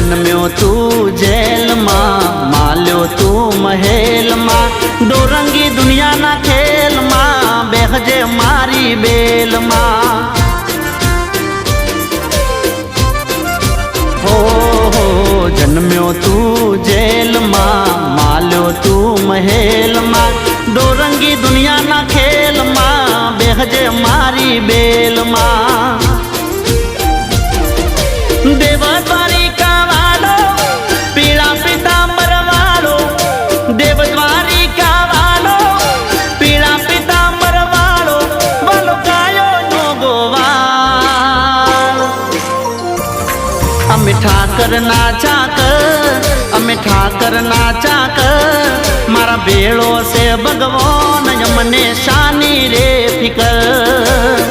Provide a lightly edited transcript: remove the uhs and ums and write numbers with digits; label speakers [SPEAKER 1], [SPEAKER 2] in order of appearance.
[SPEAKER 1] जन्म्यो तू जेल मां, माल्यो तू महल मां, दो रंगी दुनिया ना खेल मां, बेहजे मारी बेल मां। हो जन्म्यो तू जेल मां, माल्यो तू महल मां, दो रंगी दुनिया ना खेल मां, बेहजे मारी बेल मां। देवद्वारिका वालो पीला पीतांबर वालो, देवद्वारिका वालो पीला पीतांबर वालो, बोलो कायो नो गोवाल। अमे ठाकर नाचा कर, अमे ठाकर नाचा कर, मारा बेड़ो से भगवान यमने शानी रे फिकर।